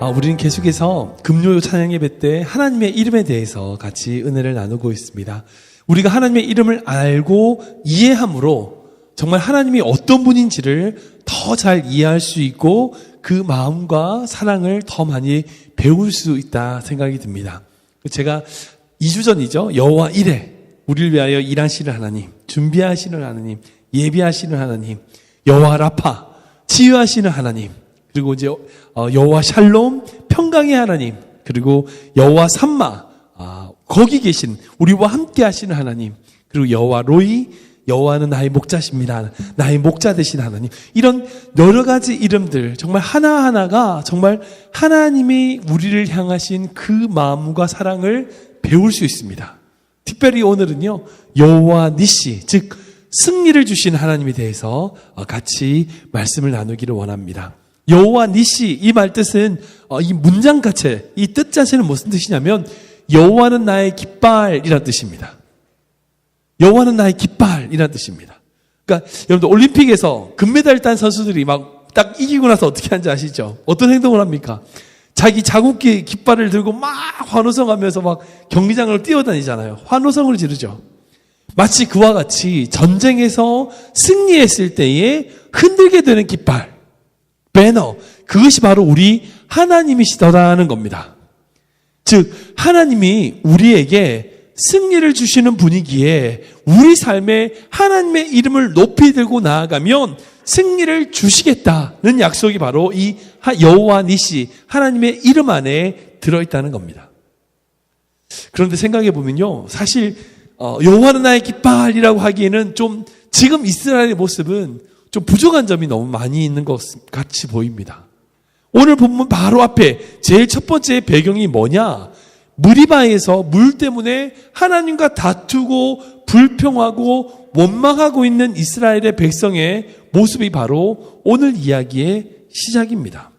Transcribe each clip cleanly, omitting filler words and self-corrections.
우리는 계속해서 금요 찬양 예배 때 하나님의 이름에 대해서 같이 은혜를 나누고 있습니다. 우리가 하나님의 이름을 알고 이해함으로 정말 하나님이 어떤 분인지를 더 잘 이해할 수 있고 그 마음과 사랑을 더 많이 배울 수 있다 생각이 듭니다. 제가 2주 전이죠. 여호와 이레, 우리를 위하여 일하시는 하나님, 준비하시는 하나님, 예비하시는 하나님, 여호와 라파, 치유하시는 하나님, 그리고 이제 여호와 샬롬, 평강의 하나님, 그리고 여호와 삼마, 거기 계신 우리와 함께 하시는 하나님, 그리고 여호와 로이, 여호와는 나의 목자십니다. 나의 목자 되신 하나님. 이런 여러 가지 이름들, 정말 하나하나가 정말 하나님이 우리를 향하신 그 마음과 사랑을 배울 수 있습니다. 특별히 오늘은요, 여호와 니시, 즉 승리를 주신 하나님에 대해서 같이 말씀을 나누기를 원합니다. 여호와 니시, 이 말 뜻은 이 문장 자체, 이 뜻 자체는 무슨 뜻이냐면 여호와는 나의 깃발이라는 뜻입니다. 여호와는 나의 깃발이라는 뜻입니다. 그러니까 여러분들 올림픽에서 금메달 딴 선수들이 막 딱 이기고 나서 어떻게 하는지 아시죠? 어떤 행동을 합니까? 자기 자국기 깃발을 들고 막 환호성하면서 막 경기장을 뛰어다니잖아요. 환호성을 지르죠. 마치 그와 같이 전쟁에서 승리했을 때에 흔들게 되는 깃발, 배너, 그것이 바로 우리 하나님이시더라는 겁니다. 즉 하나님이 우리에게 승리를 주시는 분위기에 우리 삶에 하나님의 이름을 높이 들고 나아가면 승리를 주시겠다는 약속이 바로 이 여호와 니시, 하나님의 이름 안에 들어있다는 겁니다. 그런데 생각해 보면요, 사실 여호와는 나의 깃발이라고 하기에는 좀 지금 이스라엘의 모습은 좀 부족한 점이 너무 많이 있는 것 같이 보입니다. 오늘 본문 바로 앞에 제일 첫 번째 배경이 뭐냐? 무리바에서 물 때문에 하나님과 다투고 불평하고 원망하고 있는 이스라엘의 백성의 모습이 바로 오늘 이야기의 시작입니다.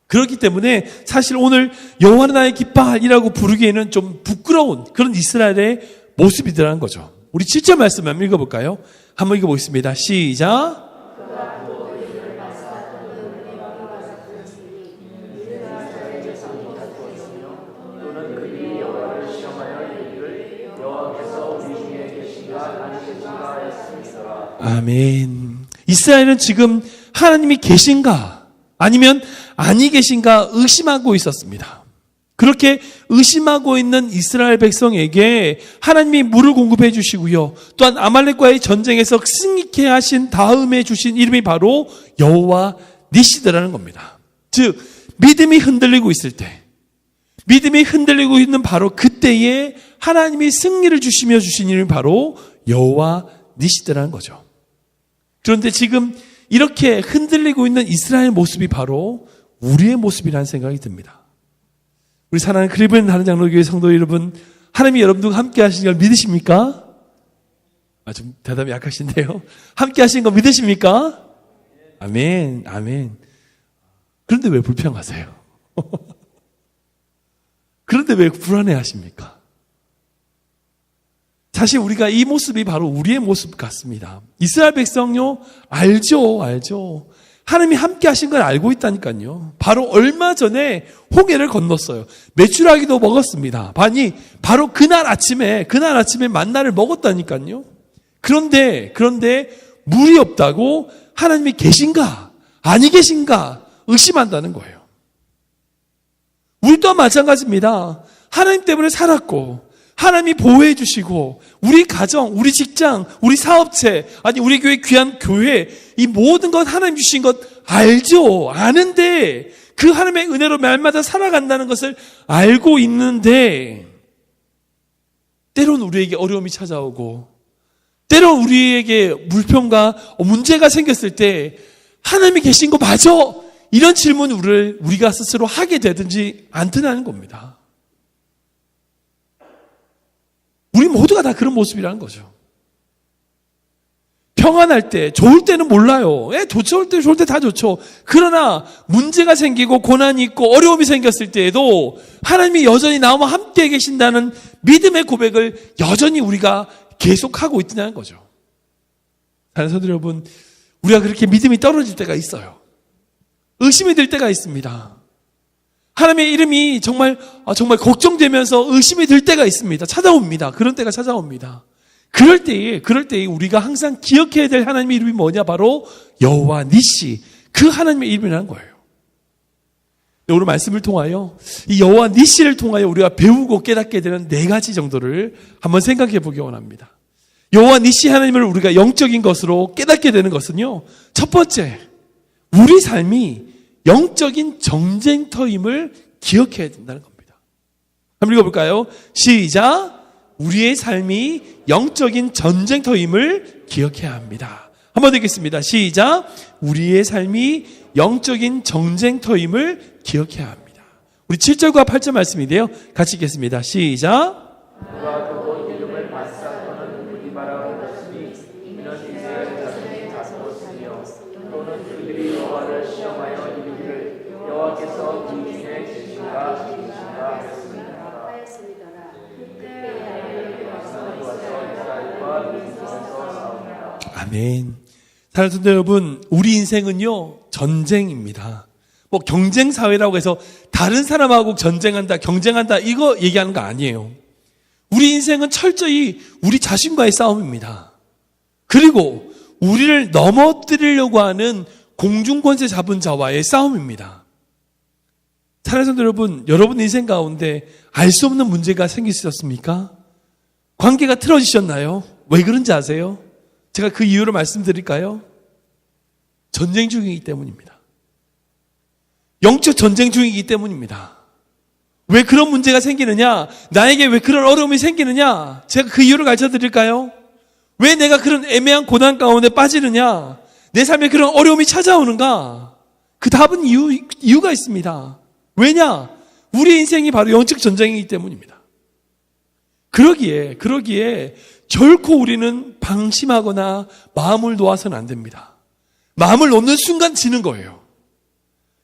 그렇기 때문에 사실 오늘 여호와는 나의 깃발이라고 부르기에는 좀 부끄러운 그런 이스라엘의 모습이더라는 거죠. 우리 7절 말씀 한번 읽어볼까요? 한번 읽어보겠습니다. 시작. 아멘. 이스라엘은 지금 하나님이 계신가 아니면 아니 계신가 의심하고 있었습니다. 그렇게 의심하고 있는 이스라엘 백성에게 하나님이 물을 공급해 주시고요, 또한 아말렉과의 전쟁에서 승리케 하신 다음에 주신 이름이 바로 여호와 니시더라는 겁니다. 즉 믿음이 흔들리고 있을 때, 믿음이 흔들리고 있는 바로 그때에 하나님이 승리를 주시며 주신 이름이 바로 여호와 니시더라는 거죠. 그런데 지금 이렇게 흔들리고 있는 이스라엘 모습이 바로 우리의 모습이라는 생각이 듭니다. 우리 사랑하는 크리브랜드 하늘장로교회 성도 여러분, 하나님이 여러분들과 함께 하시는 걸 믿으십니까? 좀 대답이 약하신데요. 함께 하시는 거 믿으십니까? 아멘, 아멘. 그런데 왜 불평하세요? 그런데 왜 불안해 하십니까? 사실 우리가 이 모습이 바로 우리의 모습 같습니다. 이스라엘 백성요, 알죠. 하나님이 함께 하신 걸 알고 있다니까요. 바로 얼마 전에 홍해를 건넜어요. 메추라기도 먹었습니다. 바로 그날 아침에 만나를 먹었다니까요. 그런데 물이 없다고 하나님이 계신가 아니 계신가 의심한다는 거예요. 우리 또한 마찬가지입니다. 하나님 때문에 살았고 하나님이 보호해 주시고 우리 가정, 우리 직장, 우리 사업체, 아니 우리 교회 귀한 교회, 이 모든 것 하나님 주신 것 알죠. 아는데 그 하나님의 은혜로 날마다 살아간다는 것을 알고 있는데 때론 우리에게 어려움이 찾아오고 때론 우리에게 물평과 문제가 생겼을 때 하나님이 계신 거 맞아? 이런 질문을 우리가 스스로 하게 되든지 않든 겁니다. 우리 모두가 다 그런 모습이라는 거죠. 평안할 때, 좋을 때는 몰라요. 좋을 때 다 좋죠. 그러나 문제가 생기고 고난이 있고 어려움이 생겼을 때에도 하나님이 여전히 나와 함께 계신다는 믿음의 고백을 여전히 우리가 계속하고 있다는 거죠. 사랑하는 성도 여러분, 우리가 그렇게 믿음이 떨어질 때가 있어요. 의심이 들 때가 있습니다. 하나님의 이름이 정말 걱정되면서 의심이 들 때가 있습니다. 찾아옵니다. 그런 때가 찾아옵니다. 그럴 때에 우리가 항상 기억해야 될 하나님의 이름이 뭐냐? 바로 여호와 니시, 그 하나님의 이름이라는 거예요. 오늘 말씀을 통하여 이 여호와 니시를 통하여 우리가 배우고 깨닫게 되는 4가지 정도를 한번 생각해 보기 원합니다. 여호와 니시 하나님을 우리가 영적인 것으로 깨닫게 되는 것은요, 첫 번째, 우리 삶이 영적인 전쟁터임을 기억해야 된다는 겁니다. 한번 읽어볼까요? 시작! 우리의 삶이 영적인 전쟁터임을 기억해야 합니다. 한번 더 읽겠습니다. 시작! 우리의 삶이 영적인 전쟁터임을 기억해야 합니다. 우리 7절과 8절 말씀인데요. 같이 읽겠습니다. 시작! 아멘. 사랑하는 성도 여러분, 우리 인생은요, 전쟁입니다. 경쟁사회라고 해서 다른 사람하고 경쟁한다, 이거 얘기하는 거 아니에요. 우리 인생은 철저히 우리 자신과의 싸움입니다. 그리고 우리를 넘어뜨리려고 하는 공중권세 잡은 자와의 싸움입니다. 사랑하는 성도 여러분, 여러분 인생 가운데 알 수 없는 문제가 생기셨습니까? 관계가 틀어지셨나요? 왜 그런지 아세요? 제가 그 이유를 말씀드릴까요? 전쟁 중이기 때문입니다. 영적 전쟁 중이기 때문입니다. 왜 그런 문제가 생기느냐? 나에게 왜 그런 어려움이 생기느냐? 제가 그 이유를 가르쳐 드릴까요? 왜 내가 그런 애매한 고난 가운데 빠지느냐? 내 삶에 그런 어려움이 찾아오는가? 그 답은 이유가 있습니다. 왜냐? 우리 인생이 바로 영적 전쟁이기 때문입니다. 그러기에 결코 우리는 방심하거나 마음을 놓아서는 안 됩니다. 마음을 놓는 순간 지는 거예요.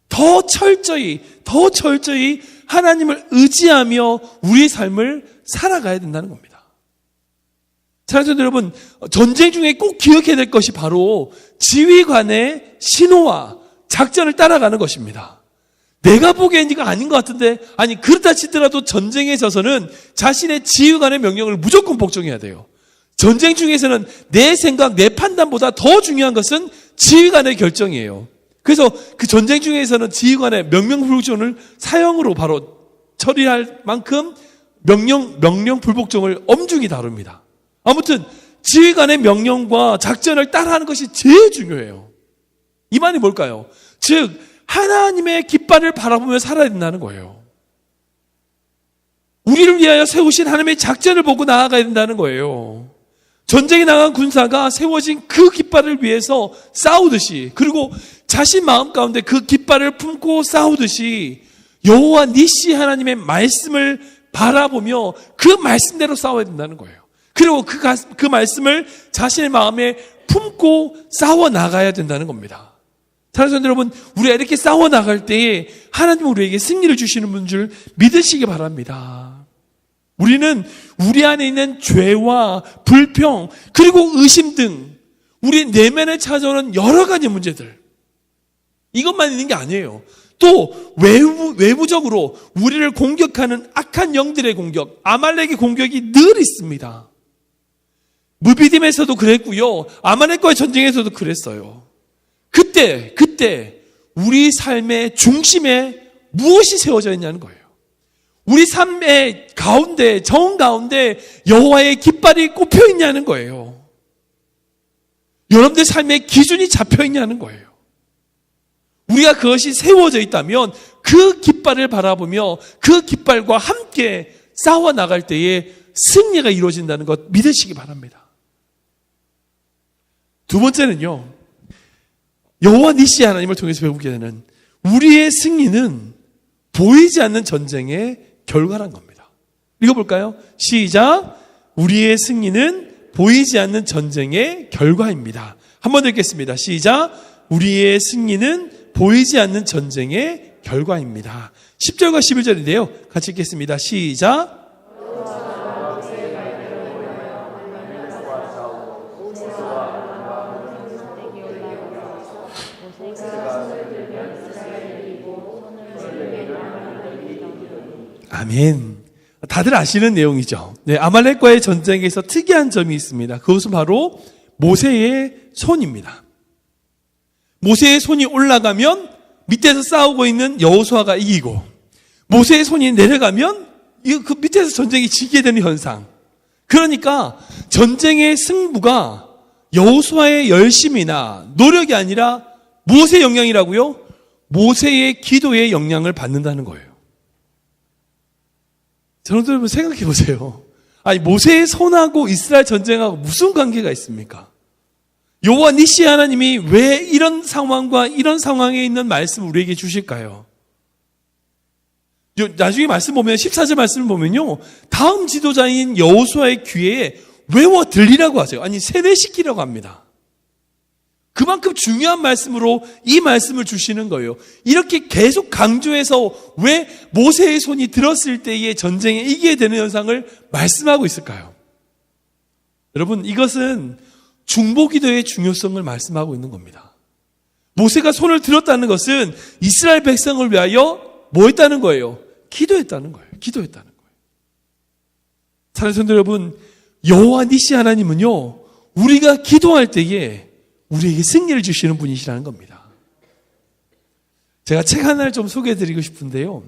더 철저히 하나님을 의지하며 우리의 삶을 살아가야 된다는 겁니다. 사랑하는 여러분, 전쟁 중에 꼭 기억해야 될 것이 바로 지휘관의 신호와 작전을 따라가는 것입니다. 내가 보기엔 이거 아닌 것 같은데, 아니 그렇다 치더라도 전쟁에 져서는 자신의 지휘관의 명령을 무조건 복종해야 돼요. 전쟁 중에서는 내 생각, 내 판단보다 더 중요한 것은 지휘관의 결정이에요. 그래서 그 전쟁 중에서는 지휘관의 명령 불복종을 사형으로 바로 처리할 만큼 명령 불복종을 엄중히 다룹니다. 아무튼 지휘관의 명령과 작전을 따라하는 것이 제일 중요해요. 이 말이 뭘까요? 즉 하나님의 깃발을 바라보며 살아야 된다는 거예요. 우리를 위하여 세우신 하나님의 작전을 보고 나아가야 된다는 거예요. 전쟁에 나간 군사가 세워진 그 깃발을 위해서 싸우듯이, 그리고 자신 마음 가운데 그 깃발을 품고 싸우듯이 여호와 니시 하나님의 말씀을 바라보며 그 말씀대로 싸워야 된다는 거예요. 그리고 그 말씀을 자신의 마음에 품고 싸워 나가야 된다는 겁니다. 사랑하는 여러분, 우리가 이렇게 싸워 나갈 때에 하나님은 우리에게 승리를 주시는 분 줄 믿으시기 바랍니다. 우리는 우리 안에 있는 죄와 불평, 그리고 의심 등 우리 내면에 찾아오는 여러 가지 문제들, 이것만 있는 게 아니에요. 또 외부적으로 우리를 공격하는 악한 영들의 공격, 아말렉의 공격이 늘 있습니다. 무비딤에서도 그랬고요, 아말렉과의 전쟁에서도 그랬어요. 그때 우리 삶의 중심에 무엇이 세워져 있냐는 거예요. 우리 삶의 가운데, 정 가운데 여호와의 깃발이 꼽혀 있냐는 거예요. 여러분들 삶의 기준이 잡혀 있냐는 거예요. 우리가 그것이 세워져 있다면 그 깃발을 바라보며 그 깃발과 함께 싸워 나갈 때에 승리가 이루어진다는 것 믿으시기 바랍니다. 두 번째는요, 여호와 니시 하나님을 통해서 배우게 되는 우리의 승리는 보이지 않는 전쟁의 결과란 겁니다. 읽어볼까요? 시작! 우리의 승리는 보이지 않는 전쟁의 결과입니다. 한번 읽겠습니다. 시작! 우리의 승리는 보이지 않는 전쟁의 결과입니다. 10절과 11절인데요. 같이 읽겠습니다. 시작! 아멘. 다들 아시는 내용이죠. 네, 아말렉과의 전쟁에서 특이한 점이 있습니다. 그것은 바로 모세의 손입니다. 모세의 손이 올라가면 밑에서 싸우고 있는 여호수아가 이기고, 모세의 손이 내려가면 그 밑에서 전쟁이 지게 되는 현상. 그러니까 전쟁의 승부가 여호수아의 열심이나 노력이 아니라 무엇의 영향이라고요? 모세의 기도의 영향을 받는다는 거예요. 여러분 생각해 보세요. 아니, 모세의 손하고 이스라엘 전쟁하고 무슨 관계가 있습니까? 여호와 니시 하나님이 왜 이런 상황과 이런 상황에 있는 말씀을 우리에게 주실까요? 나중에 말씀 보면 14절 말씀을 보면요, 다음 지도자인 여호수아의 귀에 외워 들리라고 하세요. 아니, 세뇌시키라고 합니다. 그만큼 중요한 말씀으로 이 말씀을 주시는 거예요. 이렇게 계속 강조해서 왜 모세의 손이 들었을 때의 전쟁에 이기게 되는 현상을 말씀하고 있을까요? 여러분, 이것은 중보기도의 중요성을 말씀하고 있는 겁니다. 모세가 손을 들었다는 것은 이스라엘 백성을 위하여 뭐 했다는 거예요? 기도했다는 거예요. 기도했다는 거예요. 사랑하는 성도 여러분, 여호와 니시 하나님은요, 우리가 기도할 때에 우리에게 승리를 주시는 분이시라는 겁니다. 제가 책 하나를 좀 소개해드리고 싶은데요.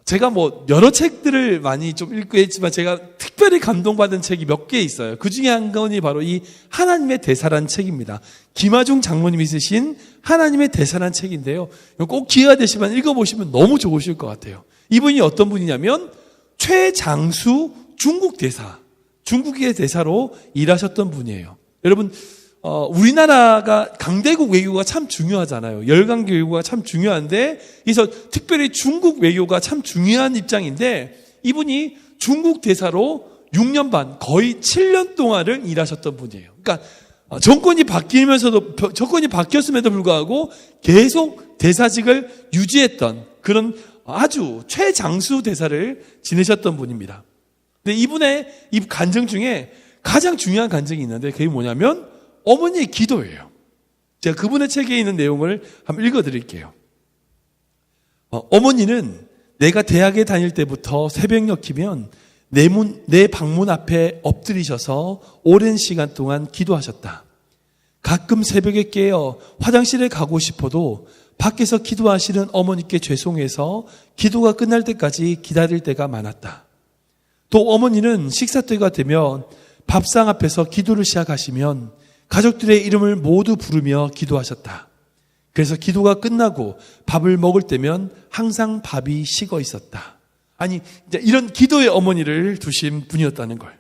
제가 여러 책들을 많이 좀 읽고 했지만 제가 특별히 감동받은 책이 몇 개 있어요. 그 중에 한 권이 바로 이 하나님의 대사라는 책입니다. 김하중 장로님이 쓰신 하나님의 대사라는 책인데요. 꼭 기회가 되시면 읽어보시면 너무 좋으실 것 같아요. 이분이 어떤 분이냐면 최장수 중국 대사, 중국의 대사로 일하셨던 분이에요. 여러분, 우리나라가 강대국 외교가 참 중요하잖아요. 열강교 외교가 참 중요한데, 그래서 특별히 중국 외교가 참 중요한 입장인데, 이분이 중국 대사로 6년 반, 거의 7년 동안을 일하셨던 분이에요. 그러니까 정권이 바뀌었음에도 불구하고 계속 대사직을 유지했던 그런 아주 최장수 대사를 지내셨던 분입니다. 근데 이분의 이 간증 중에 가장 중요한 간증이 있는데, 그게 뭐냐면 어머니의 기도예요. 제가 그분의 책에 있는 내용을 한번 읽어드릴게요. 어머니는 내가 대학에 다닐 때부터 새벽녘이면 내 방문 앞에 엎드리셔서 오랜 시간 동안 기도하셨다. 가끔 새벽에 깨어 화장실에 가고 싶어도 밖에서 기도하시는 어머니께 죄송해서 기도가 끝날 때까지 기다릴 때가 많았다. 또 어머니는 식사 때가 되면 밥상 앞에서 기도를 시작하시면 가족들의 이름을 모두 부르며 기도하셨다. 그래서 기도가 끝나고 밥을 먹을 때면 항상 밥이 식어 있었다. 아니, 이런 기도의 어머니를 두신 분이었다는 걸.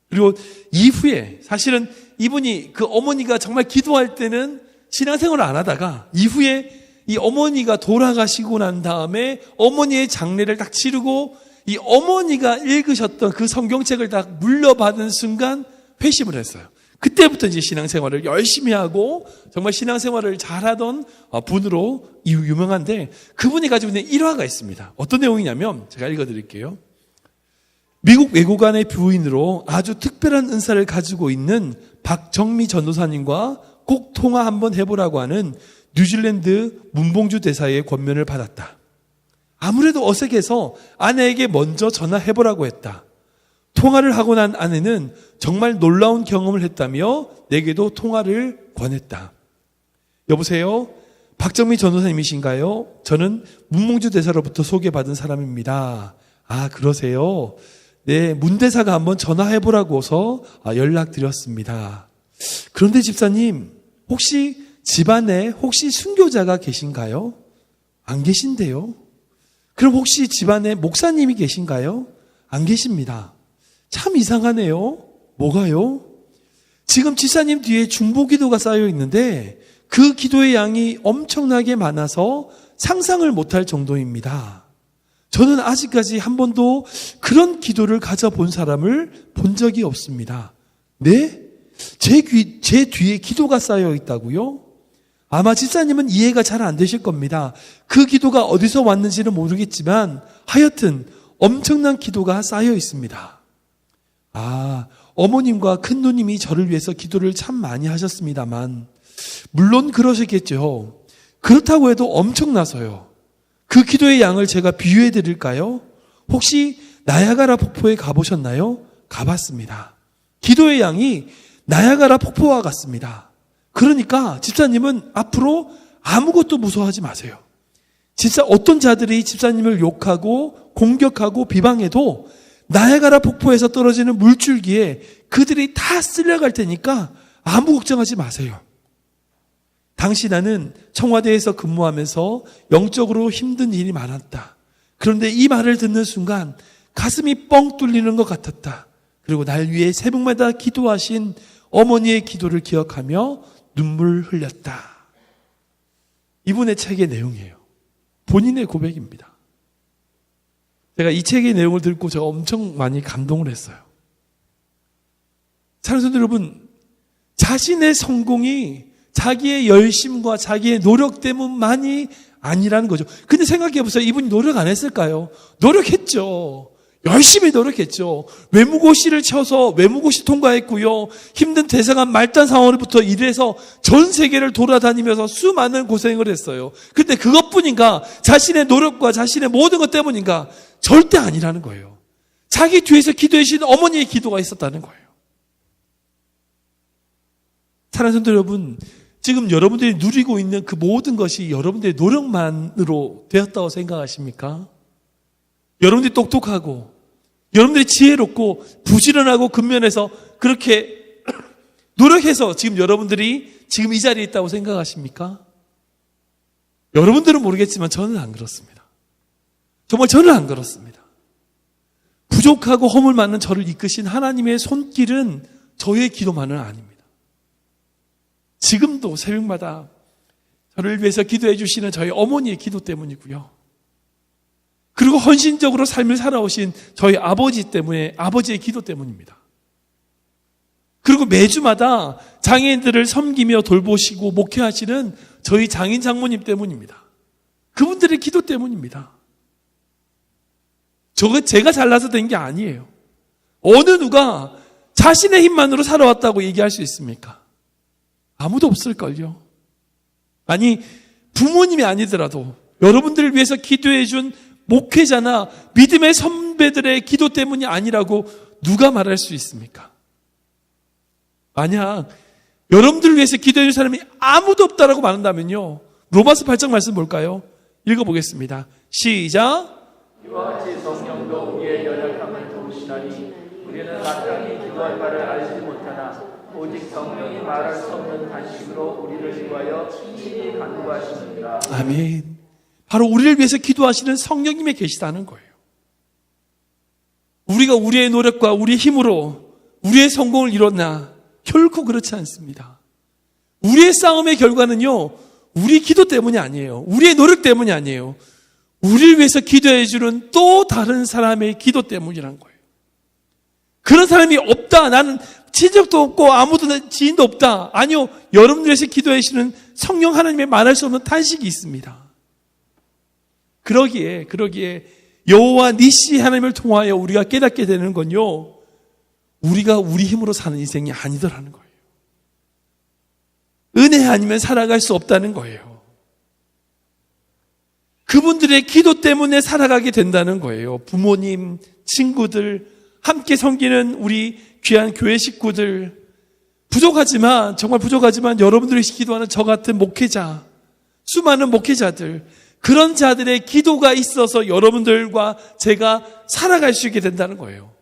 그리고 이후에 사실은 이분이 그 어머니가 정말 기도할 때는 신앙생활을 안 하다가 이후에 이 어머니가 돌아가시고 난 다음에 어머니의 장례를 딱 치르고 이 어머니가 읽으셨던 그 성경책을 딱 물려받은 순간 회심을 했어요. 그때부터 이제 신앙생활을 열심히 하고 정말 신앙생활을 잘하던 분으로 유명한데, 그분이 가지고 있는 일화가 있습니다. 어떤 내용이냐면 제가 읽어드릴게요. 미국 외교관의 부인으로 아주 특별한 은사를 가지고 있는 박정미 전도사님과 꼭 통화 한번 해보라고 하는 뉴질랜드 문봉주 대사의 권면을 받았다. 아무래도 어색해서 아내에게 먼저 전화해보라고 했다. 통화를 하고 난 아내는 정말 놀라운 경험을 했다며 내게도 통화를 권했다. 여보세요? 박정미 전도사님이신가요? 저는 문봉주 대사로부터 소개받은 사람입니다. 아, 그러세요? 네, 문 대사가 한번 전화해보라고서 연락드렸습니다. 그런데 집사님, 혹시 집안에 순교자가 계신가요? 안 계신데요? 그럼 혹시 집안에 목사님이 계신가요? 안 계십니다. 참 이상하네요. 뭐가요? 지금 집사님 뒤에 중보기도가 쌓여 있는데 그 기도의 양이 엄청나게 많아서 상상을 못할 정도입니다. 저는 아직까지 한 번도 그런 기도를 가져본 사람을 본 적이 없습니다. 네? 제 뒤에 기도가 쌓여 있다고요? 아마 집사님은 이해가 잘 안 되실 겁니다. 그 기도가 어디서 왔는지는 모르겠지만 하여튼 엄청난 기도가 쌓여 있습니다. 아, 어머님과 큰누님이 저를 위해서 기도를 참 많이 하셨습니다만 물론 그러셨겠죠. 그렇다고 해도 엄청나서요. 그 기도의 양을 제가 비유해 드릴까요? 혹시 나야가라 폭포에 가보셨나요? 가봤습니다. 기도의 양이 나야가라 폭포와 같습니다. 그러니까 집사님은 앞으로 아무것도 무서워하지 마세요. 진짜 어떤 자들이 집사님을 욕하고 공격하고 비방해도 나야가라 폭포에서 떨어지는 물줄기에 그들이 다 쓸려갈 테니까 아무 걱정하지 마세요. 당시 나는 청와대에서 근무하면서 영적으로 힘든 일이 많았다. 그런데 이 말을 듣는 순간 가슴이 뻥 뚫리는 것 같았다. 그리고 날 위해 새벽마다 기도하신 어머니의 기도를 기억하며 눈물 흘렸다. 이분의 책의 내용이에요. 본인의 고백입니다. 제가 이 책의 내용을 듣고 제가 엄청 많이 감동을 했어요. 사랑하는 성도 여러분, 자신의 성공이 자기의 열심과 자기의 노력 때문만이 아니라는 거죠. 근데 생각해 보세요. 이분이 노력 안 했을까요? 노력했죠. 열심히 노력했죠. 외무고시를 쳐서 외무고시 통과했고요. 힘든 대사관 말단 상황으로부터 일해서 전 세계를 돌아다니면서 수많은 고생을 했어요. 근데 그것뿐인가? 자신의 노력과 자신의 모든 것 때문인가? 절대 아니라는 거예요. 자기 뒤에서 기도해 주신 어머니의 기도가 있었다는 거예요. 사랑하는 성도 여러분, 지금 여러분들이 누리고 있는 그 모든 것이 여러분들의 노력만으로 되었다고 생각하십니까? 여러분들이 똑똑하고 여러분들이 지혜롭고 부지런하고 근면해서 그렇게 노력해서 지금 여러분들이 지금 이 자리에 있다고 생각하십니까? 여러분들은 모르겠지만 저는 안 그렇습니다. 정말 저는 안 그렇습니다. 부족하고 허물 많은 저를 이끄신 하나님의 손길은 저의 기도만은 아닙니다. 지금도 새벽마다 저를 위해서 기도해 주시는 저희 어머니의 기도 때문이고요. 그리고 헌신적으로 삶을 살아오신 저희 아버지 때문에, 아버지의 기도 때문입니다. 그리고 매주마다 장애인들을 섬기며 돌보시고 목회하시는 저희 장인 장모님 때문입니다. 그분들의 기도 때문입니다. 제가 잘나서 된 게 아니에요. 어느 누가 자신의 힘만으로 살아왔다고 얘기할 수 있습니까? 아무도 없을걸요. 아니, 부모님이 아니더라도 여러분들을 위해서 기도해 준 목회자나 믿음의 선배들의 기도 때문이 아니라고 누가 말할 수 있습니까? 만약 여러분들을 위해서 기도해 준 사람이 아무도 없다라고 말한다면요, 로마서 8장 말씀 볼까요? 읽어보겠습니다. 시작. 이와 같이 성령도 우리의 연약함을 도우시나니 우리는 마땅히 기도할 바를 알지 못하나 오직 성령이 말할 수 없는 단식으로 우리를 위하여 친히 간구하시느니라. 아멘. 바로 우리를 위해서 기도하시는 성령님이 계시다는 거예요. 우리가 우리의 노력과 우리의 힘으로 우리의 성공을 이뤘나? 결코 그렇지 않습니다. 우리의 싸움의 결과는요, 우리 기도 때문이 아니에요. 우리의 노력 때문이 아니에요. 우리를 위해서 기도해 주는 또 다른 사람의 기도 때문이란 거예요. 그런 사람이 없다. 나는 친척도 없고 아무도 지인도 없다. 아니요. 여러분들 위해서 기도해 주시는 성령 하나님의 말할 수 없는 탄식이 있습니다. 그러기에 여호와 니시 하나님을 통하여 우리가 깨닫게 되는 건요, 우리가 우리 힘으로 사는 인생이 아니더라는 거예요. 은혜 아니면 살아갈 수 없다는 거예요. 그분들의 기도 때문에 살아가게 된다는 거예요. 부모님, 친구들, 함께 섬기는 우리 귀한 교회 식구들, 부족하지만, 정말 부족하지만 여러분들이 기도하는 저 같은 목회자, 수많은 목회자들, 그런 자들의 기도가 있어서 여러분들과 제가 살아갈 수 있게 된다는 거예요.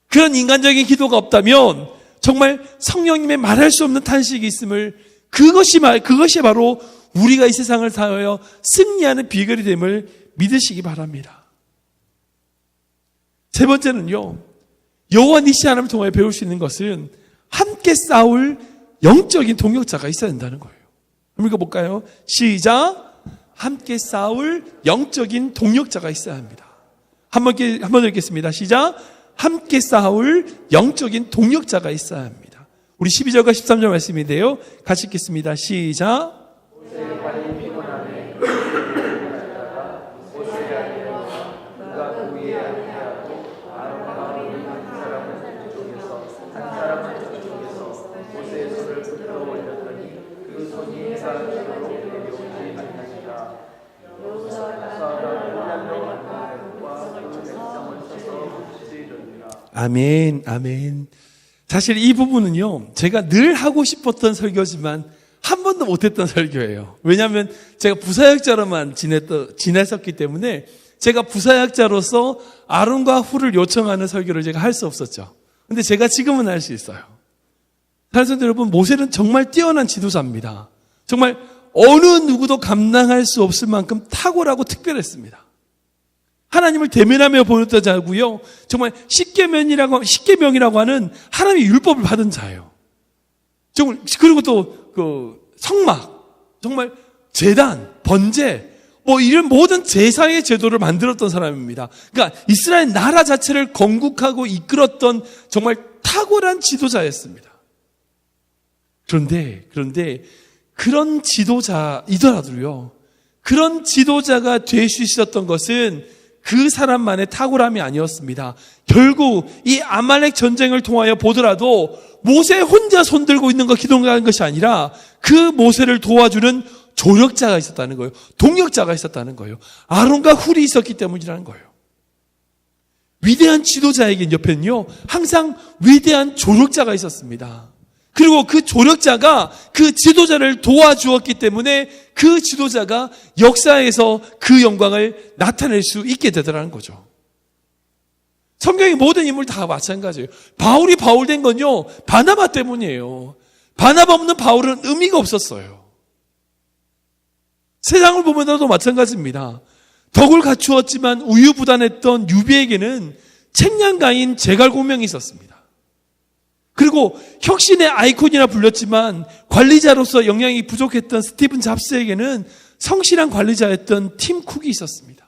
그런 인간적인 기도가 없다면 정말 성령님의 말할 수 없는 탄식이 있음을, 그것이 바로 우리가 이 세상을 사하여 승리하는 비결이 됨을 믿으시기 바랍니다. 세 번째는요, 여호와 니시 하나님을 통하여 배울 수 있는 것은 함께 싸울 영적인 동역자가 있어야 된다는 거예요. 한번 읽어볼까요? 시작. 함께 싸울 영적인 동역자가 있어야 합니다. 한 번 더 읽겠습니다. 시작. 함께 싸울 영적인 동역자가 있어야 합니다. 우리 12절과 13절 말씀인데요, 같이 읽겠습니다. 시작. 아멘, 아멘. 사실 이 부분은요, 제가 늘 하고 싶었던 설교지만 한 번도 못했던 설교예요. 왜냐하면 제가 부사역자로만 지냈었기 때문에 제가 부사역자로서 아론과 훌을 요청하는 설교를 제가 할 수 없었죠. 근데 제가 지금은 할 수 있어요. 사실 여러분, 모세는 정말 뛰어난 지도자입니다. 정말 어느 누구도 감당할 수 없을 만큼 탁월하고 특별했습니다. 하나님을 대면하며 보였던 자고요. 정말 십계명이라고 하는 하나님의 율법을 받은 자예요. 정말 그리고 또 그 성막, 정말 제단, 번제, 뭐 이런 모든 제사의 제도를 만들었던 사람입니다. 그러니까 이스라엘 나라 자체를 건국하고 이끌었던 정말 탁월한 지도자였습니다. 그런데 그런 지도자이더라도요, 그런 지도자가 될 수 있었던 것은 그 사람만의 탁월함이 아니었습니다. 결국 이 아말렉 전쟁을 통하여 보더라도 모세 혼자 손들고 있는 거 기도하는 것이 아니라 그 모세를 도와주는 조력자가 있었다는 거예요. 동력자가 있었다는 거예요. 아론과 훌이 있었기 때문이라는 거예요. 위대한 지도자에게 옆에는요, 항상 위대한 조력자가 있었습니다. 그리고 그 조력자가 그 지도자를 도와주었기 때문에 그 지도자가 역사에서 그 영광을 나타낼 수 있게 되더라는 거죠. 성경의 모든 인물 다 마찬가지예요. 바울이 바울 된 건요, 바나바 때문이에요. 바나바 없는 바울은 의미가 없었어요. 세상을 보면서도 마찬가지입니다. 덕을 갖추었지만 우유부단했던 유비에게는 책량가인 제갈공명이 있었습니다. 그리고 혁신의 아이콘이라 불렸지만 관리자로서 영향이 부족했던 스티븐 잡스에게는 성실한 관리자였던 팀 쿡이 있었습니다.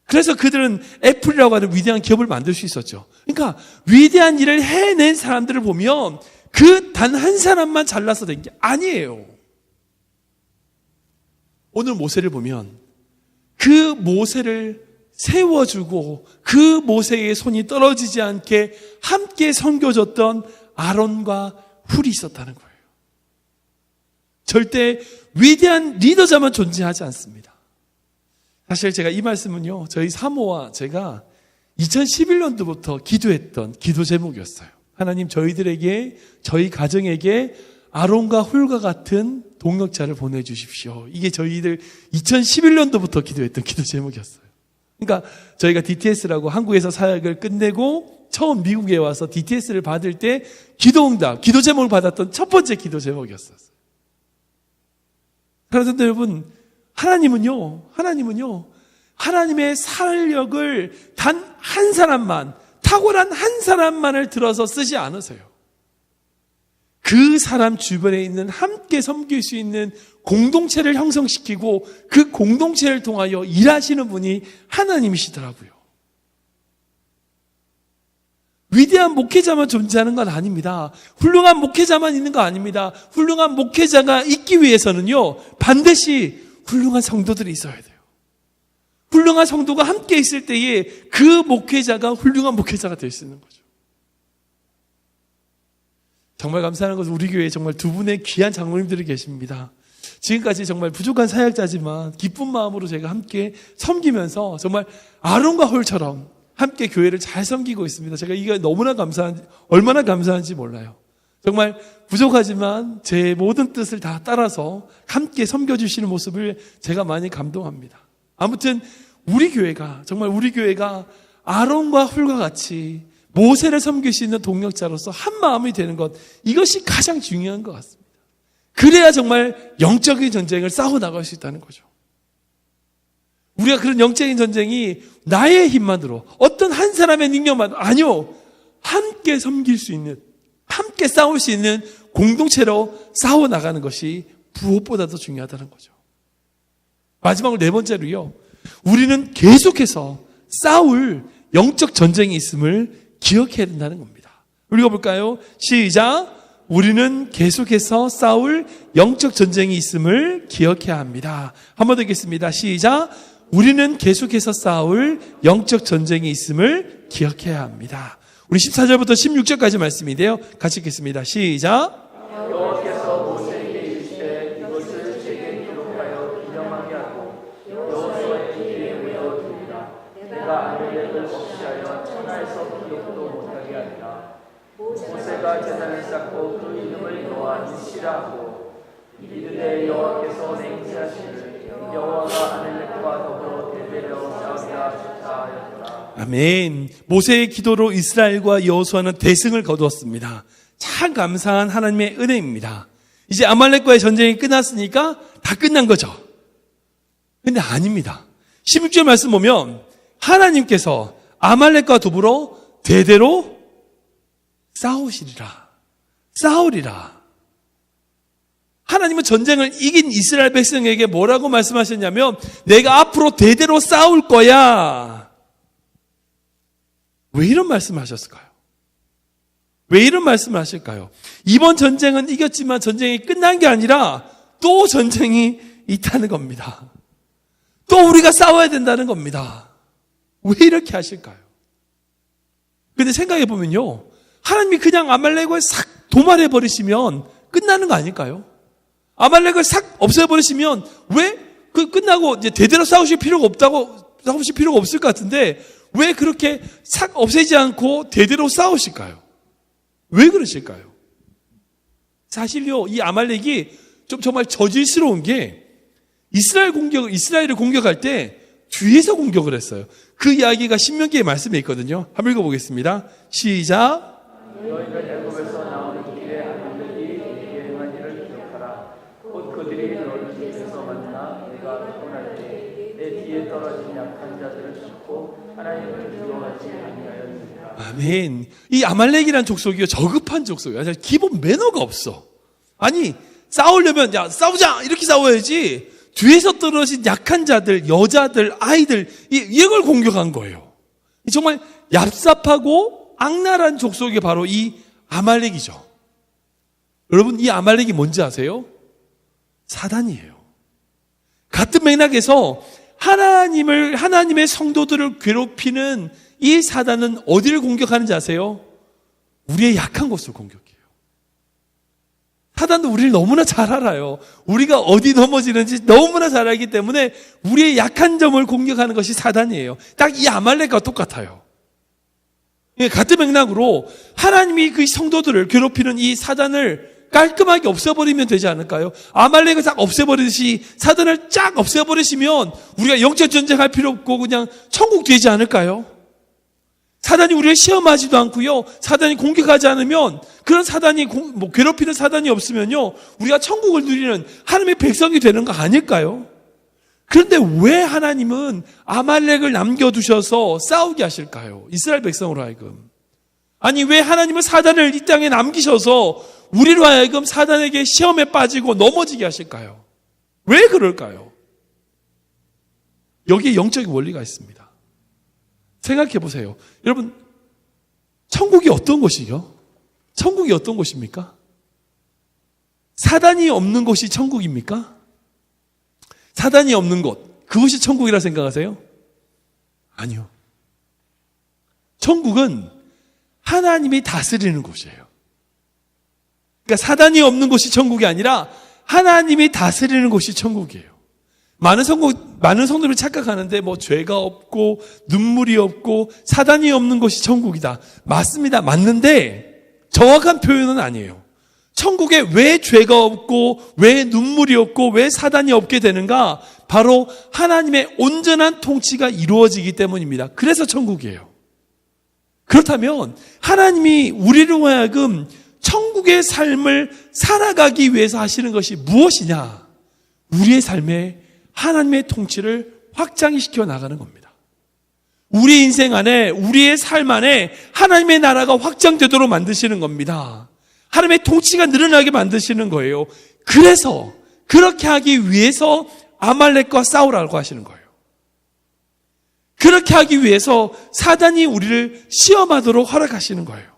그래서 그들은 애플이라고 하는 위대한 기업을 만들 수 있었죠. 그러니까 위대한 일을 해낸 사람들을 보면 그 단 한 사람만 잘나서 된 게 아니에요. 오늘 모세를 보면 그 모세를 세워주고 그 모세의 손이 떨어지지 않게 함께 섬겨줬던 아론과 훌이 있었다는 거예요. 절대 위대한 리더자만 존재하지 않습니다. 사실 제가 이 말씀은요, 저희 사모와 제가 2011년도부터 기도했던 기도 제목이었어요. 하나님, 저희들에게, 저희 가정에게 아론과 훌과 같은 동력자를 보내주십시오. 이게 저희들 2011년도부터 기도했던 기도 제목이었어요. 그러니까 저희가 DTS라고 한국에서 사역을 끝내고 처음 미국에 와서 DTS를 받을 때 기도응답, 기도 제목을 받았던 첫 번째 기도 제목이었어요. 그런데 여러분, 하나님은요, 하나님의 사력을 단 한 사람만, 탁월한 한 사람만을 들어서 쓰지 않으세요. 그 사람 주변에 있는 함께 섬길 수 있는 공동체를 형성시키고 그 공동체를 통하여 일하시는 분이 하나님이시더라고요. 위대한 목회자만 존재하는 건 아닙니다. 훌륭한 목회자만 있는 거 아닙니다. 훌륭한 목회자가 있기 위해서는요, 반드시 훌륭한 성도들이 있어야 돼요. 훌륭한 성도가 함께 있을 때에 그 목회자가 훌륭한 목회자가 될 수 있는 거죠. 정말 감사한 것은 우리 교회에 정말 두 분의 귀한 장로님들이 계십니다. 지금까지 정말 부족한 사역자지만 기쁜 마음으로 제가 함께 섬기면서 정말 아론과 홀처럼 함께 교회를 잘 섬기고 있습니다. 제가 이게 너무나 얼마나 감사한지 몰라요. 정말 부족하지만 제 모든 뜻을 다 따라서 함께 섬겨주시는 모습을 제가 많이 감동합니다. 아무튼 정말 우리 교회가 아론과 훌과 같이 모세를 섬길 수 있는 동력자로서 한 마음이 되는 것, 이것이 가장 중요한 것 같습니다. 그래야 정말 영적인 전쟁을 싸워 나갈 수 있다는 거죠. 우리가 그런 영적인 전쟁이 나의 힘만으로, 어떤 한 사람의 능력만으로, 아니요, 함께 섬길 수 있는, 함께 싸울 수 있는 공동체로 싸워 나가는 것이 무엇보다도 중요하다는 거죠. 마지막으로 네 번째로요, 우리는 계속해서 싸울 영적 전쟁이 있음을 기억해야 된다는 겁니다. 읽어볼까요? 시작! 우리는 계속해서 싸울 영적 전쟁이 있음을 기억해야 합니다. 한 번 더 읽겠습니다. 시작! 우리는 계속해서 싸울 영적 전쟁이 있음을 기억해야 합니다. 우리 14절부터 16절까지 말씀인데요. 같이 읽겠습니다. 시작! 여호와께서 모세에게 이르시되 이것을 책에 기록하여 기념하게 하고 여호수아의 귀에 외어두리라. 내가 아론의 아말렉을 없이 하여 천하에서 기억도 못하게 하리라. 모세가 제단을 쌓고 그 이름을 여호와 니시라 하고 이르되 여호와께서 맹세하시기를 여호와가 아말렉과 더불어 대대로 싸우리라 하셨다 하였더라. 아멘. 모세의 기도로 이스라엘과 여호수아는 대승을 거두었습니다. 참 감사한 하나님의 은혜입니다. 이제 아말렉과의 전쟁이 끝났으니까 다 끝난 거죠. 근데 아닙니다. 16절 말씀 보면 하나님께서 아말렉과 더불어 대대로 싸우리라. 하나님은 전쟁을 이긴 이스라엘 백성에게 뭐라고 말씀하셨냐면 내가 앞으로 대대로 싸울 거야. 왜 이런 말씀을 하셨을까요? 왜 이런 말씀을 하실까요? 이번 전쟁은 이겼지만 전쟁이 끝난 게 아니라 또 전쟁이 있다는 겁니다. 또 우리가 싸워야 된다는 겁니다. 왜 이렇게 하실까요? 근데 생각해 보면요. 하나님이 그냥 아말렉을 싹 도말해버리시면 끝나는 거 아닐까요? 아말렉을 싹 없애버리시면 왜 끝나고 이제 대대로 싸우실 필요가 없을 것 같은데 왜 그렇게 싹 없애지 않고 대대로 싸우실까요? 왜 그러실까요? 사실요, 이 아말렉이 좀 정말 저질스러운 게 이스라엘을 공격할 때 뒤에서 공격을 했어요. 그 이야기가 신명기에 말씀에 있거든요. 한번 읽어보겠습니다. 시작. 너희는 애굽에서 나오는 길에 아말렉이 네게 행한 일을 기억하라. 곧 그들이 너를 길에서 만나 내가 떠날 때 내 뒤에 떨어진 약한 자들을 쫓고 하나님을 두려워하지 아니하였느니라. 아멘. 이 아말렉이란 족속이요, 저급한 족속이에요. 기본 매너가 없어. 아니, 싸우려면 야 싸우자 이렇게 싸워야지. 뒤에서 떨어진 약한 자들, 여자들, 아이들 이걸 공격한 거예요. 정말 얍삽하고 악랄한 족속이 바로 이 아말렉이죠. 여러분, 이 아말렉이 뭔지 아세요? 사단이에요. 같은 맥락에서 하나님의 성도들을 괴롭히는 이 사단은 어디를 공격하는지 아세요? 우리의 약한 곳을 공격해요. 사단도 우리를 너무나 잘 알아요. 우리가 어디 넘어지는지 너무나 잘 알기 때문에 우리의 약한 점을 공격하는 것이 사단이에요. 딱 이 아말렉과 똑같아요. 같은 맥락으로 하나님이 그 성도들을 괴롭히는 이 사단을 깔끔하게 없애버리면 되지 않을까요? 아말렉을 싹 없애버리듯이 사단을 쫙 없애버리시면 우리가 영적 전쟁할 필요 없고 그냥 천국 되지 않을까요? 사단이 우리를 시험하지도 않고요. 사단이 공격하지 않으면 그런 사단이 괴롭히는 사단이 없으면요. 우리가 천국을 누리는 하나님의 백성이 되는 거 아닐까요? 그런데 왜 하나님은 아말렉을 남겨두셔서 싸우게 하실까요? 이스라엘 백성으로 하여금. 아니 왜 하나님은 사단을 이 땅에 남기셔서 우리로 하여금 사단에게 시험에 빠지고 넘어지게 하실까요? 왜 그럴까요? 여기에 영적인 원리가 있습니다. 생각해 보세요. 여러분, 천국이 어떤 곳이요? 천국이 어떤 곳입니까? 사단이 없는 곳이 천국입니까? 사단이 없는 곳, 그것이 천국이라 생각하세요? 아니요. 천국은 하나님이 다스리는 곳이에요. 그러니까 사단이 없는 곳이 천국이 아니라 하나님이 다스리는 곳이 천국이에요. 많은 성도들이 착각하는데 죄가 없고 눈물이 없고 사단이 없는 곳이 천국이다. 맞습니다. 맞는데 정확한 표현은 아니에요. 천국에 왜 죄가 없고 왜 눈물이 없고 왜 사단이 없게 되는가? 바로 하나님의 온전한 통치가 이루어지기 때문입니다. 그래서 천국이에요. 그렇다면 하나님이 우리로 하여금 천국의 삶을 살아가기 위해서 하시는 것이 무엇이냐? 우리의 삶에 하나님의 통치를 확장시켜 나가는 겁니다. 우리 인생 안에, 우리의 삶 안에 하나님의 나라가 확장되도록 만드시는 겁니다. 하나님의 통치가 늘어나게 만드시는 거예요. 그래서 그렇게 하기 위해서 아말렉과 싸우라고 하시는 거예요. 그렇게 하기 위해서 사단이 우리를 시험하도록 허락하시는 거예요.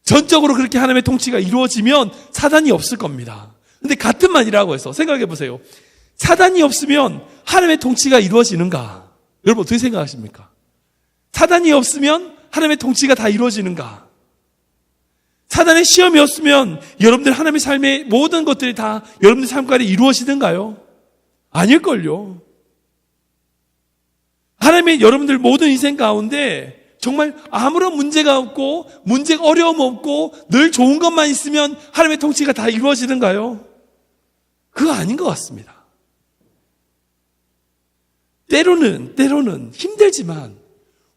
전적으로 그렇게 하나님의 통치가 이루어지면 사단이 없을 겁니다. 근데 같은 말이라고 해서 생각해 보세요. 사단이 없으면 하나님의 통치가 이루어지는가? 여러분 어떻게 생각하십니까? 사단이 없으면 하나님의 통치가 다 이루어지는가? 사단의 시험이 없으면 여러분들 하나님의 삶의 모든 것들이 다 여러분들 삶 가운데 이루어지는가요? 아닐걸요. 하나님의 여러분들 모든 인생 가운데 정말 아무런 문제가 없고 문제가 어려움 없고 늘 좋은 것만 있으면 하나님의 통치가 다 이루어지는가요? 그거 아닌 것 같습니다. 때로는 힘들지만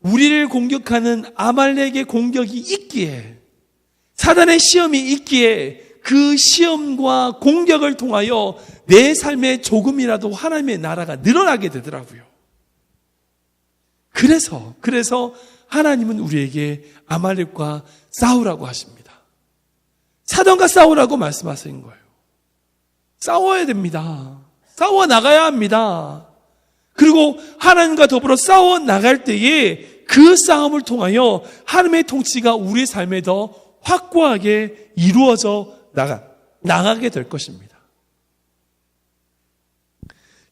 우리를 공격하는 아말렉의 공격이 있기에, 사단의 시험이 있기에 그 시험과 공격을 통하여 내 삶에 조금이라도 하나님의 나라가 늘어나게 되더라고요. 그래서 하나님은 우리에게 아말렉과 싸우라고 하십니다. 사단과 싸우라고 말씀하신 거예요. 싸워야 됩니다. 싸워 나가야 합니다. 그리고 하나님과 더불어 싸워 나갈 때에 그 싸움을 통하여 하나님의 통치가 우리 삶에 더 확고하게 이루어져 나가게 될 것입니다.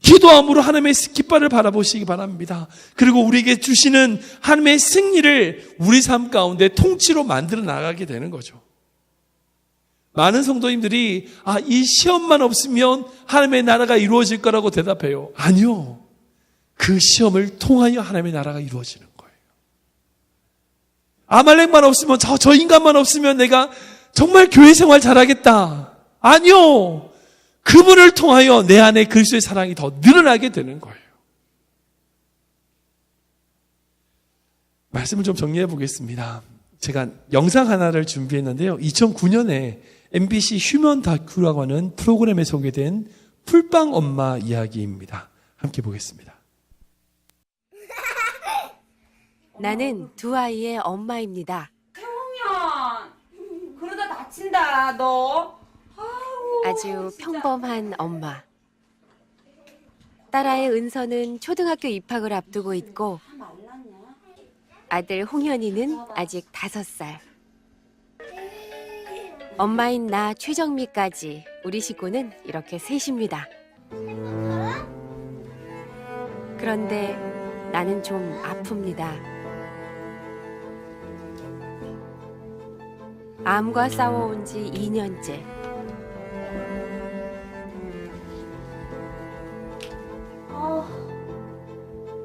기도함으로 하나님의 깃발을 바라보시기 바랍니다. 그리고 우리에게 주시는 하나님의 승리를 우리 삶 가운데 통치로 만들어 나가게 되는 거죠. 많은 성도님들이 이 시험만 없으면 하나님의 나라가 이루어질 거라고 대답해요. 아니요. 그 시험을 통하여 하나님의 나라가 이루어지는 거예요. 아말렉만 없으면 저 인간만 없으면 내가 정말 교회 생활 잘하겠다. 아니요. 그분을 통하여 내 안에 그리스도의 사랑이 더 늘어나게 되는 거예요. 말씀을 좀 정리해 보겠습니다. 제가 영상 하나를 준비했는데요. 2009년에 MBC 휴먼 다큐라고 하는 프로그램에 소개된 풀빵 엄마 이야기입니다. 함께 보겠습니다. 나는 두 아이의 엄마입니다. 태웅이야, 그러다 다친다, 너. 아주 평범한 엄마. 딸아이 은서는 초등학교 입학을 앞두고 있고 아들 홍현이는 아직 5살. 엄마인 나 최정미까지 우리 식구는 이렇게 셋입니다. 그런데 나는 좀 아픕니다. 암과 싸워온 지 2년째.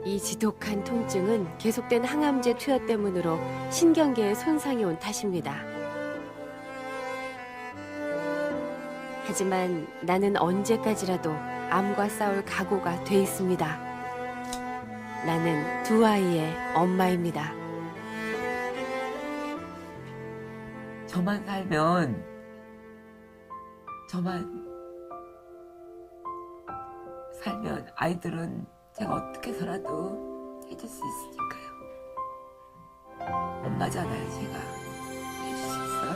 이 지독한 통증은 계속된 항암제 투여 때문으로 신경계에 손상이 온 탓입니다. 하지만 나는 언제까지라도 암과 싸울 각오가 돼 있습니다. 나는 두 아이의 엄마입니다. 저만 살면, 아이들은 제가 어떻게 해서라도 해줄 수 있으니까요. 엄마잖아요, 제가. 해줄 수 있어요?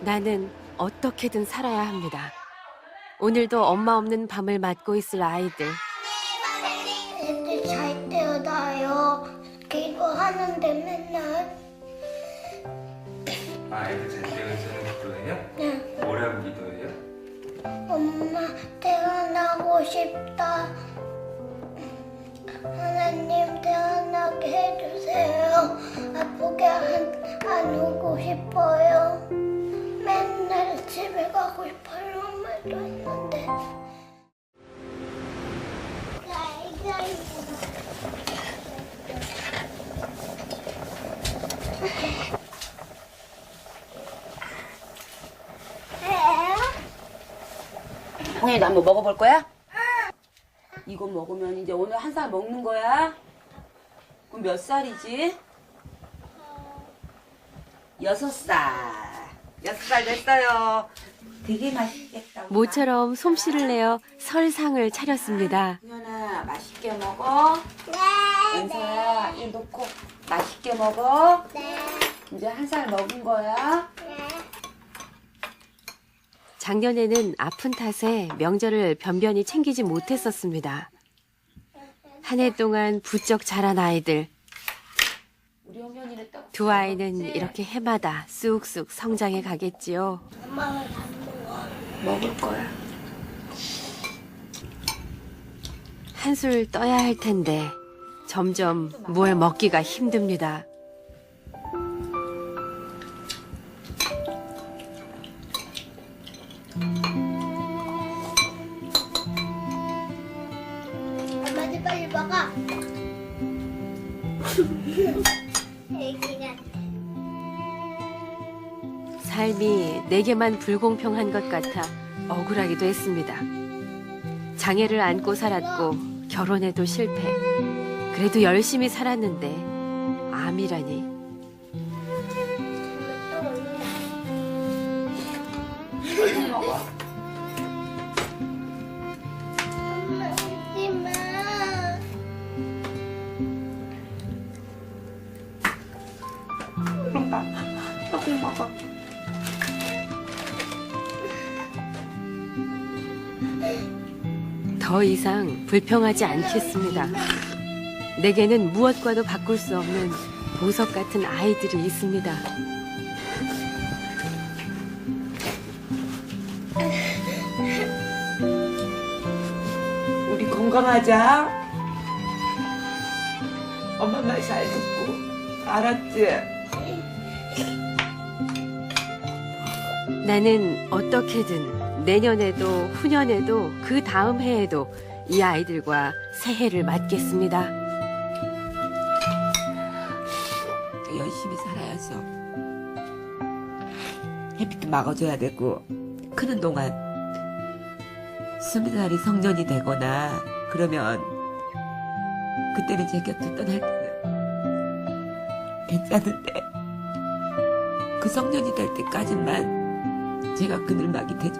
나는 어떻게든 살아야 합니다. 오늘도 엄마 없는 밤을 맞고 있을 아이들. 애들 잘 때려놔요. 기도하는데 맨날. 애들 잘 때려주는 기도예요? 네. 뭐라고 기도해요? 엄마 태어나고 싶다. 하나님 태어나게 해주세요. 아프게 안 오고 싶어요. 맨날 집에 가고 싶어요. 말도 했는데. 홍현이도 한번 먹어볼 거야? 이거 먹으면 이제 오늘 한 살 먹는 거야? 그럼 몇 살이지? 6살. 6살 됐어요. 되게 맛있겠다. 모처럼 솜씨를 내어 설상을 차렸습니다. 홍현아, 맛있게 먹어. 네. 은서야, 이 놓고 맛있게 먹어. 네. 이제 한 살 먹은 거야. 작년에는 아픈 탓에 명절을 변변히 챙기지 못했었습니다. 한 해 동안 부쩍 자란 아이들. 우리 홍현이는 딱 두 아이는 이렇게 해마다 쑥쑥 성장해 가겠지요. 엄마가 잡는 거. 먹을 거야. 한술 떠야 할 텐데 점점 뭘 먹기가 힘듭니다. 엄마도 빨리 먹어. 애기가 삶이 내게만 불공평한 것 같아 억울하기도 했습니다. 장애를 안고 살았고 결혼해도 실패. 그래도 열심히 살았는데 암이라니. 엄마 잊지 마. 더 이상 불평하지 않겠습니다. 내게는 무엇과도 바꿀 수 없는 보석 같은 아이들이 있습니다. 우리 건강하자. 엄마 말 잘 듣고. 알았지? 나는 어떻게든 내년에도 후년에도 그 다음 해에도 이 아이들과 새해를 맞겠습니다. 열심히 살아야죠. 햇빛도 막아줘야 되고, 크는 동안 20살이 성년이 되거나 그러면 그때는 제 곁을 떠날 때는 괜찮은데 그 성년이 될 때까지만 제가 그늘막이 돼줄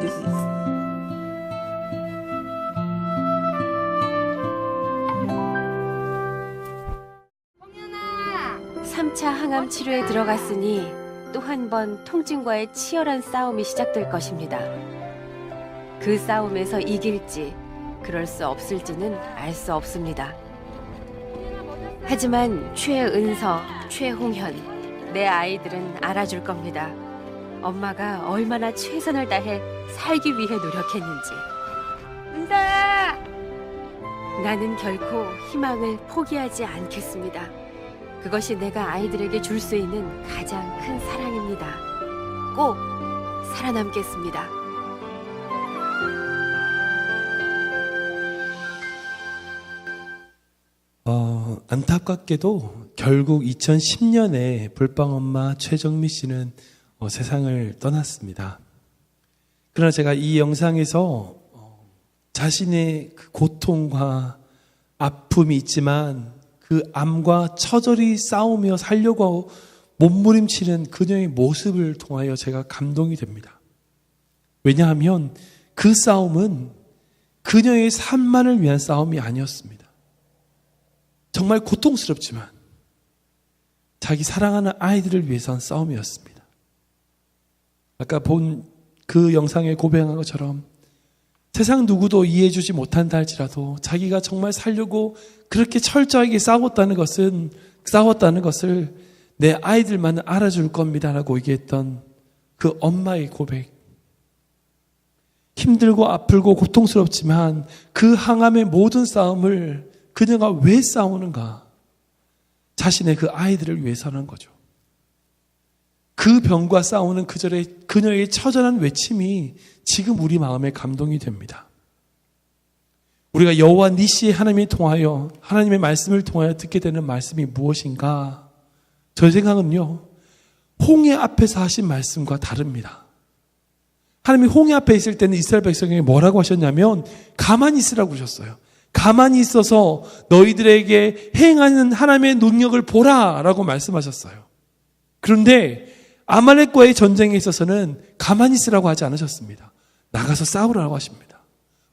수 있어요. 3차 항암 치료에 들어갔으니 또 한 번 통증과의 치열한 싸움이 시작될 것입니다. 그 싸움에서 이길지 그럴 수 없을지는 알 수 없습니다. 하지만 최은서, 최홍현, 내 아이들은 알아줄 겁니다. 엄마가 얼마나 최선을 다해 살기 위해 노력했는지. 은서야! 나는 결코 희망을 포기하지 않겠습니다. 그것이 내가 아이들에게 줄 수 있는 가장 큰 사랑입니다. 꼭 살아남겠습니다. 안타깝게도 결국 2010년에 불빵엄마 최정미 씨는 세상을 떠났습니다. 그러나 제가 이 영상에서 자신의 그 고통과 아픔이 있지만 그 암과 처절히 싸우며 살려고 몸부림치는 그녀의 모습을 통하여 제가 감동이 됩니다. 왜냐하면 그 싸움은 그녀의 삶만을 위한 싸움이 아니었습니다. 정말 고통스럽지만 자기 사랑하는 아이들을 위해서 한 싸움이었습니다. 아까 본 그 영상에 고백한 것처럼 세상 누구도 이해해주지 못한다 할지라도 자기가 정말 살려고 그렇게 철저하게 싸웠다는 것을 내 아이들만은 알아줄 겁니다라고 얘기했던 그 엄마의 고백. 힘들고 아프고 고통스럽지만 그 항암의 모든 싸움을 그녀가 왜 싸우는가? 자신의 그 아이들을 위해서라는 거죠. 그 병과 싸우는 그녀의 처절한 외침이 지금 우리 마음에 감동이 됩니다. 우리가 여호와 니시의 하나님을 통하여 하나님의 말씀을 통하여 듣게 되는 말씀이 무엇인가? 저 생각은요, 홍해 앞에서 하신 말씀과 다릅니다. 하나님이 홍해 앞에 있을 때는 이스라엘 백성에게 뭐라고 하셨냐면 가만히 있으라고 하셨어요. 가만히 있어서 너희들에게 행하는 하나님의 능력을 보라라고 말씀하셨어요. 그런데 아말렉과의 전쟁에 있어서는 가만히 있으라고 하지 않으셨습니다. 나가서 싸우라고 하십니다.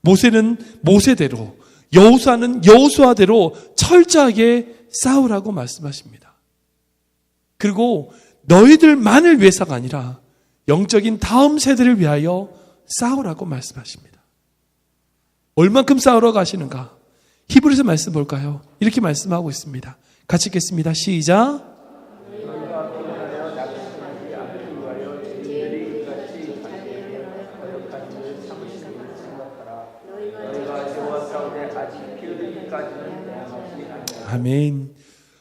모세는 모세대로, 여호수아는 여호수아대로 철저하게 싸우라고 말씀하십니다. 그리고 너희들만을 위해서가 아니라 영적인 다음 세대를 위하여 싸우라고 말씀하십니다. 얼만큼 싸우러 가시는가? 히브리서 말씀 볼까요? 이렇게 말씀하고 있습니다. 같이 읽겠습니다. 시작. 아멘.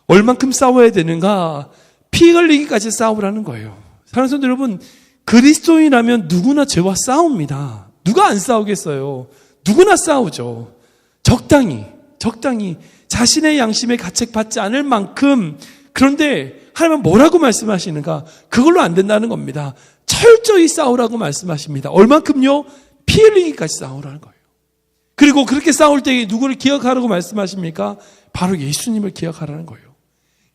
얼만큼 싸워야 되는가? 피 흘리기까지 싸우라는 거예요. 사랑하는 성도 여러분, 그리스도인이라면 누구나 죄와 싸웁니다. 누가 안 싸우겠어요? 누구나 싸우죠. 적당히 자신의 양심에 가책받지 않을 만큼. 그런데 하나님은 뭐라고 말씀하시는가? 그걸로 안 된다는 겁니다. 철저히 싸우라고 말씀하십니다. 얼만큼요? 피 흘리기까지 싸우라는 거예요. 그리고 그렇게 싸울 때 누구를 기억하라고 말씀하십니까? 바로 예수님을 기억하라는 거예요.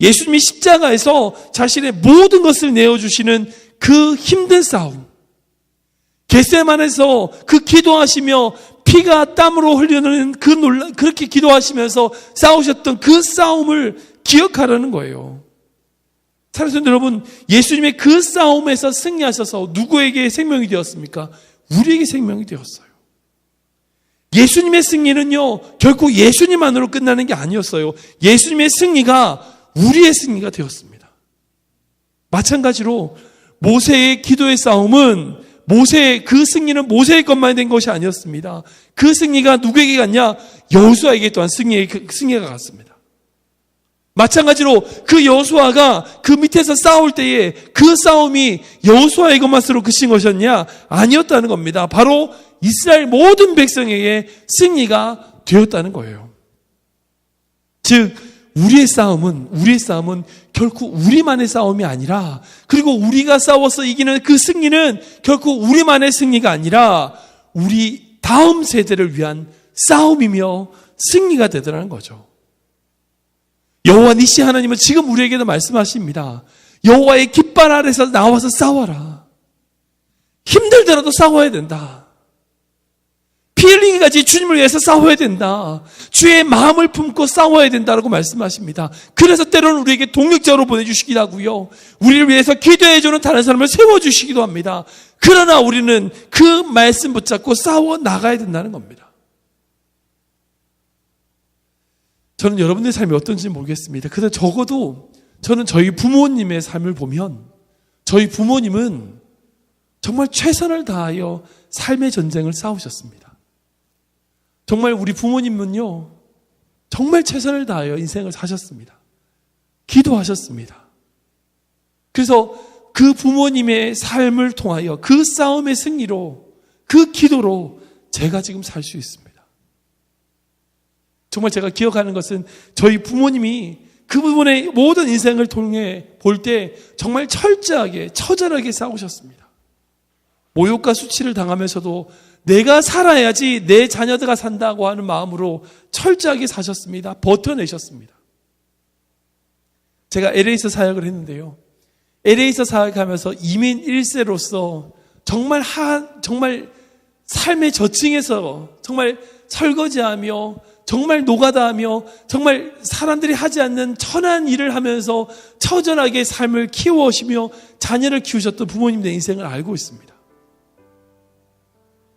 예수님이 십자가에서 자신의 모든 것을 내어주시는 그 힘든 싸움, 겟세마네에서 그 기도하시며 피가 땀으로 흘리는 그렇게 기도하시면서 싸우셨던 그 싸움을 기억하라는 거예요. 사랑하는 성도 여러분, 예수님의 그 싸움에서 승리하셔서 누구에게 생명이 되었습니까? 우리에게 생명이 되었어요. 예수님의 승리는요, 결코 예수님만으로 끝나는 게 아니었어요. 예수님의 승리가 우리의 승리가 되었습니다. 마찬가지로 모세의 기도의 싸움은 그 승리는 모세의 것만 된 것이 아니었습니다. 그 승리가 누구에게 갔냐? 여호수아에게 또한 승리가 갔습니다. 마찬가지로 그 여호수아가 그 밑에서 싸울 때에 그 싸움이 여호수아의 것만으로 그친 것이었냐? 아니었다는 겁니다. 바로 이스라엘 모든 백성에게 승리가 되었다는 거예요. 즉 우리의 싸움은 결코 우리만의 싸움이 아니라, 그리고 우리가 싸워서 이기는 그 승리는 결코 우리만의 승리가 아니라 우리 다음 세대를 위한 싸움이며 승리가 되더라는 거죠. 여호와 니시 하나님은 지금 우리에게도 말씀하십니다. 여호와의 깃발 아래서 나와서 싸워라. 힘들더라도 싸워야 된다. 피 흘리기까지 주님을 위해서 싸워야 된다. 주의 마음을 품고 싸워야 된다라고 말씀하십니다. 그래서 때로는 우리에게 동력자로 보내주시기도 하고요, 우리를 위해서 기도해주는 다른 사람을 세워주시기도 합니다. 그러나 우리는 그 말씀 붙잡고 싸워 나가야 된다는 겁니다. 저는 여러분들의 삶이 어떤지 모르겠습니다. 그래서 적어도 저는 저희 부모님의 삶을 보면, 저희 부모님은 정말 최선을 다하여 삶의 전쟁을 싸우셨습니다. 정말 우리 부모님은요, 정말 최선을 다하여 인생을 사셨습니다. 기도하셨습니다. 그래서 그 부모님의 삶을 통하여 그 싸움의 승리로, 그 기도로 제가 지금 살 수 있습니다. 정말 제가 기억하는 것은 저희 부모님이 그 부분의 모든 인생을 통해 볼 때 정말 철저하게, 처절하게 싸우셨습니다. 모욕과 수치를 당하면서도 내가 살아야지 내 자녀들가 산다고 하는 마음으로 철저하게 사셨습니다. 버텨내셨습니다. 제가 LA에서 사역을 했는데요, LA에서 사역하면서 이민 1세로서 정말 삶의 저층에서 정말 설거지하며 정말 노가다하며 정말 사람들이 하지 않는 천한 일을 하면서 처절하게 삶을 키워오시며 자녀를 키우셨던 부모님의 인생을 알고 있습니다.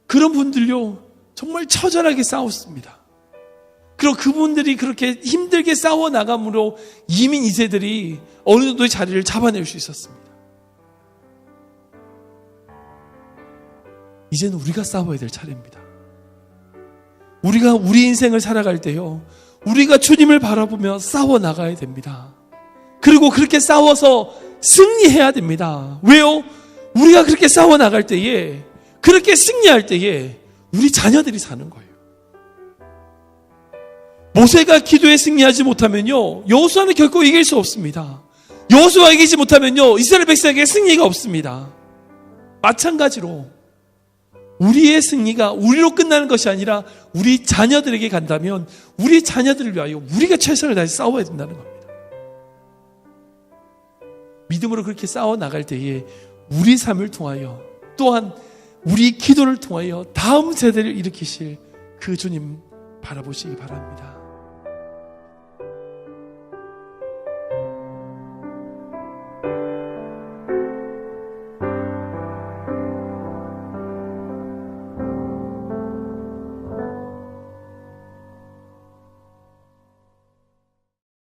그런 분들요, 정말 처절하게 싸웠습니다. 그리고 그분들이 그렇게 힘들게 싸워 나감으로 이민 2세들이 어느 정도의 자리를 잡아낼 수 있었습니다. 이제는 우리가 싸워야 될 차례입니다. 우리가 우리 인생을 살아갈 때요, 우리가 주님을 바라보며 싸워 나가야 됩니다. 그리고 그렇게 싸워서 승리해야 됩니다. 왜요? 우리가 그렇게 싸워 나갈 때에, 그렇게 승리할 때에 우리 자녀들이 사는 거예요. 모세가 기도에 승리하지 못하면요, 여호수아는 결코 이길 수 없습니다. 여호수아가 이기지 못하면요, 이스라엘 백성에게 승리가 없습니다. 마찬가지로 우리의 승리가 우리로 끝나는 것이 아니라 우리 자녀들에게 간다면 우리 자녀들을 위하여 우리가 최선을 다해 싸워야 된다는 겁니다. 믿음으로 그렇게 싸워 나갈 때에 우리 삶을 통하여, 또한 우리 기도를 통하여 다음 세대를 일으키실 그 주님 바라보시기 바랍니다.